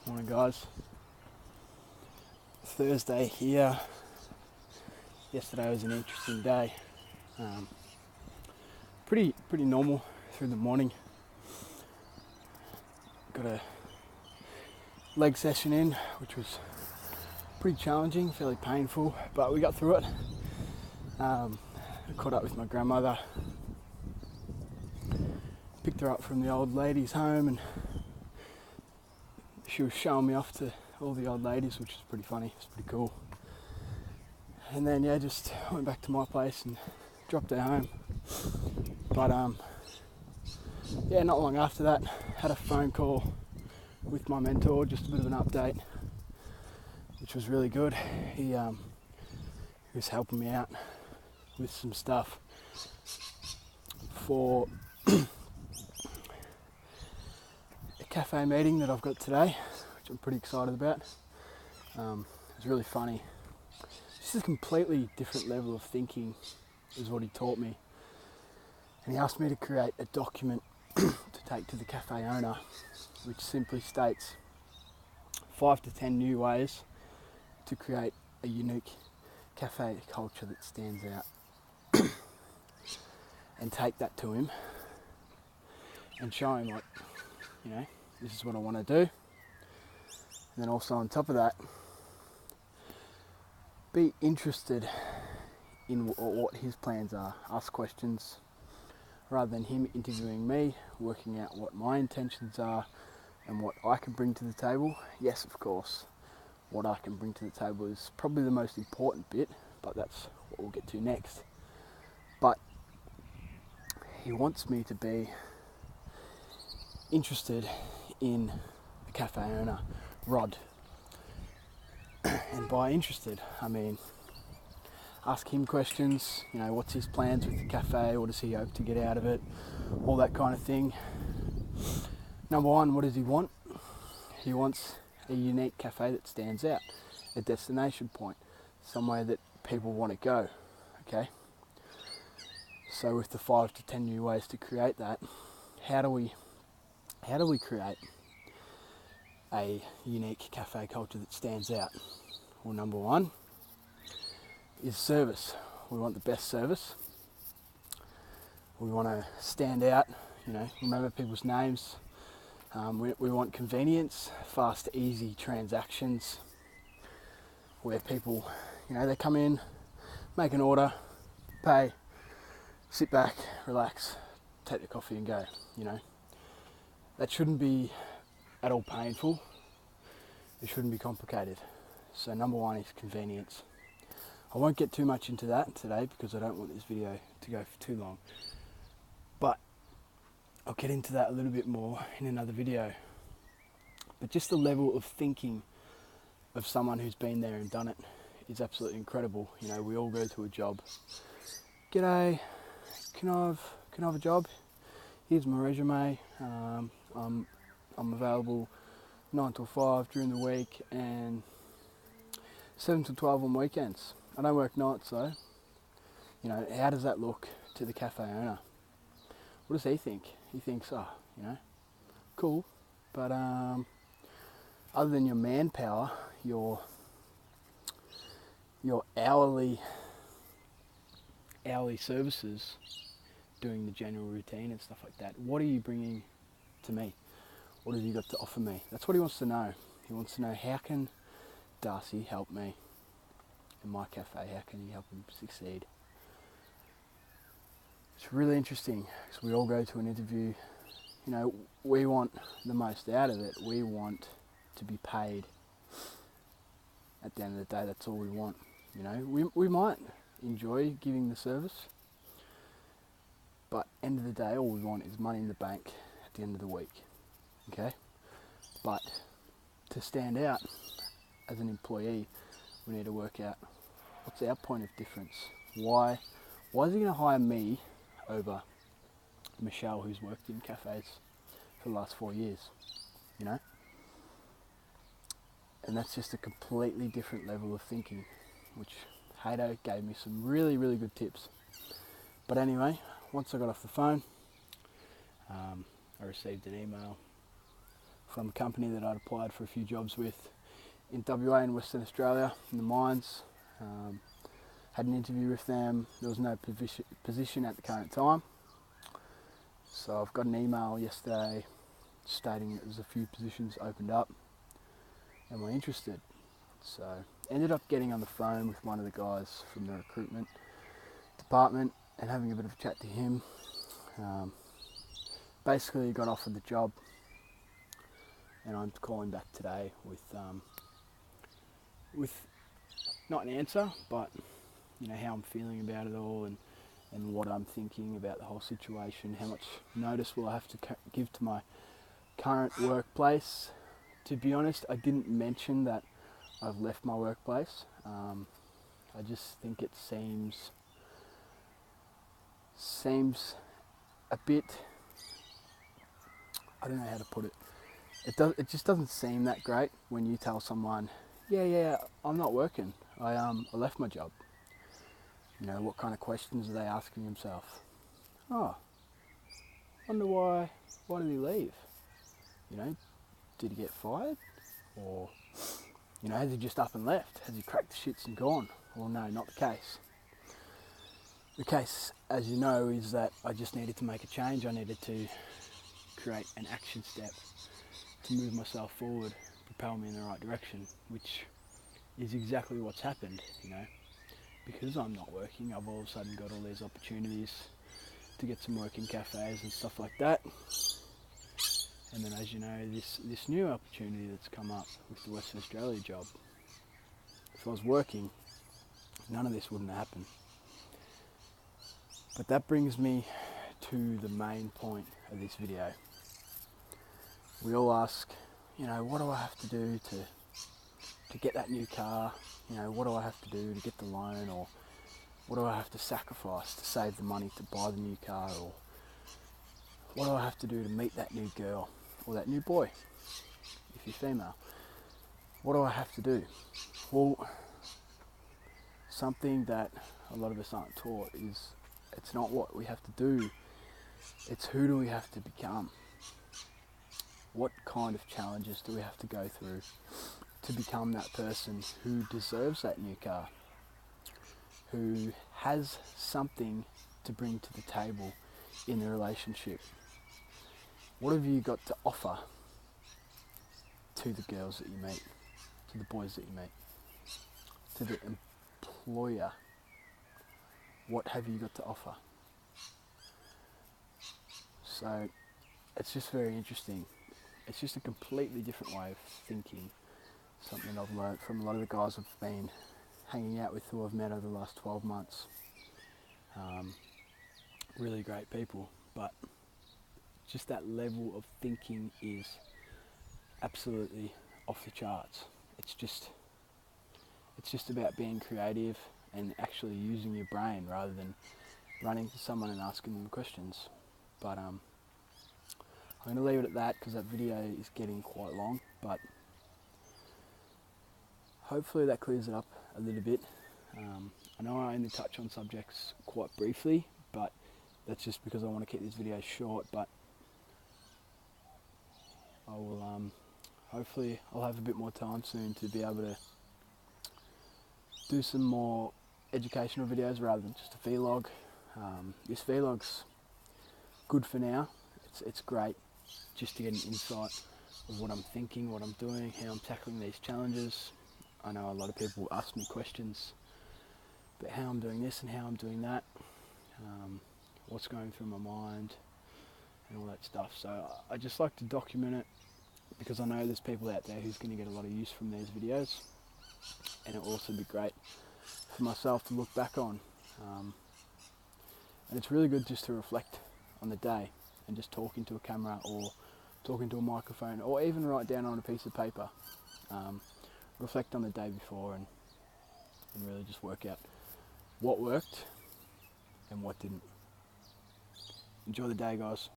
Morning guys. Thursday here. Yesterday was an interesting day. Pretty normal through the morning. Got a leg session in, which was pretty challenging, fairly painful, but we got through it. I caught up with my grandmother, picked her up from the old ladies' home, and she was showing me off to all the old ladies, which was pretty funny. It's pretty cool. And then just went back to my place and dropped her home. But not long after that, had a phone call with my mentor, just a bit of an update, which was really good. He was helping me out with some stuff for a cafe meeting that I've got today, which I'm pretty excited about. It's really funny. Just a completely different level of thinking is what he taught me. And he asked me to create a document to take to the cafe owner, which simply states 5 to 10 new ways to create a unique cafe culture that stands out. And take that to him and show him, this is what I want to do. And then also on top of that, be interested in what his plans are. Ask questions rather than him interviewing me, working out what my intentions are and what I can bring to the table. Yes, of course, what I can bring to the table is probably the most important bit, but that's what we'll get to next. But he wants me to be interested in the cafe owner, Rod. And by interested, I mean ask him questions, what's his plans with the cafe, what does he hope to get out of it, all that kind of thing. Number one, what does he want? He wants a unique cafe that stands out, a destination point, somewhere that people want to go, okay? So with the 5 to 10 new ways to create that, how do we create a unique cafe culture that stands out? Well, number one is service. We want the best service. We want to stand out, remember people's names. We want convenience, fast, easy transactions where people, they come in, make an order, pay, sit back, relax, take the coffee and go, That shouldn't be at all painful. It shouldn't be complicated. So number one is convenience. I won't get too much into that today because I don't want this video to go for too long. But I'll get into that a little bit more in another video. But just the level of thinking of someone who's been there and done it is absolutely incredible. We all go to a job. G'day, can I have a job? Here's my resume. I'm available 9 till 5 during the week and 7 till 12 on weekends. I don't work nights though. How does that look to the cafe owner? What does he think? He thinks, cool. But other than your manpower, your hourly services, doing the general routine and stuff like that, what are you bringing to me? What have you got to offer me? That's what he wants to know. He wants to know, how can Darcy help me in my cafe? How can he help him succeed? It's really interesting because we all go to an interview. We want the most out of it. We want to be paid. At the end of the day, that's all we want. We might enjoy giving the service, but end of the day, all we want is money in the bank at the end of the week. Okay? But to stand out as an employee, we need to work out what's our point of difference. Why is he going to hire me over Michelle, who's worked in cafes for the last 4 years? And that's just a completely different level of thinking, which Hato gave me some really, really good tips. But anyway, once I got off the phone, I received an email from a company that I'd applied for a few jobs with in WA and Western Australia in the mines. Had an interview with them. There was no position at the current time. So I've got an email yesterday stating that there's a few positions opened up. Am I interested? So ended up getting on the phone with one of the guys from the recruitment department and having a bit of a chat to him. Basically got offered the job, and I'm calling back today with not an answer, but how I'm feeling about it all and what I'm thinking about the whole situation. How much notice will I have to give to my current workplace? To be honest, I didn't mention that I've left my workplace. I just think it seems a bit, I don't know how to put it. It just doesn't seem that great when you tell someone, yeah, I'm not working. I left my job. What kind of questions are they asking themselves? Oh, wonder why did he leave? Did he get fired? Or, has he just up and left? Has he cracked the shits and gone? Well, no, not the case. The case, as you know, is that I just needed to make a change. I needed to create an action step to move myself forward, propel me in the right direction, which is exactly what's happened, Because I'm not working, I've all of a sudden got all these opportunities to get some work in cafes and stuff like that. And then, as you know, this new opportunity that's come up with the Western Australia job. If I was working, none of this wouldn't happen. But that brings me to the main point of this video. We all ask, what do I have to do to get that new car? What do I have to do to get the loan? Or what do I have to sacrifice to save the money to buy the new car? Or what do I have to do to meet that new girl or that new boy, if you're female? What do I have to do? Well, something that a lot of us aren't taught is it's not what we have to do, it's who do we have to become. What kind of challenges do we have to go through to become that person who deserves that new car, who has something to bring to the table in the relationship? What have you got to offer to the girls that you meet, to the boys that you meet, to the employer? What have you got to offer? So it's just very interesting. It's just a completely different way of thinking. Something I've learned from a lot of the guys I've been hanging out with, who I've met over the last 12 months. Really great people, but just that level of thinking is absolutely off the charts. It's just about being creative and actually using your brain rather than running to someone and asking them questions. But I'm going to leave it at that because that video is getting quite long, but hopefully that clears it up a little bit. I know I only touch on subjects quite briefly, but that's just because I want to keep this video short. But I will hopefully I'll have a bit more time soon to be able to do some more educational videos rather than just a vlog. This vlog's good for now. It's great just to get an insight of what I'm thinking, what I'm doing, how I'm tackling these challenges. I know a lot of people ask me questions about how I'm doing this and how I'm doing that, what's going through my mind and all that stuff. So I just like to document it because I know there's people out there who's going to get a lot of use from these videos, and it will also be great for myself to look back on. And it's really good just to reflect on the day and just talk into a camera or talk into a microphone or even write down on a piece of paper. Reflect on the day before and really just work out what worked and what didn't. Enjoy the day, guys.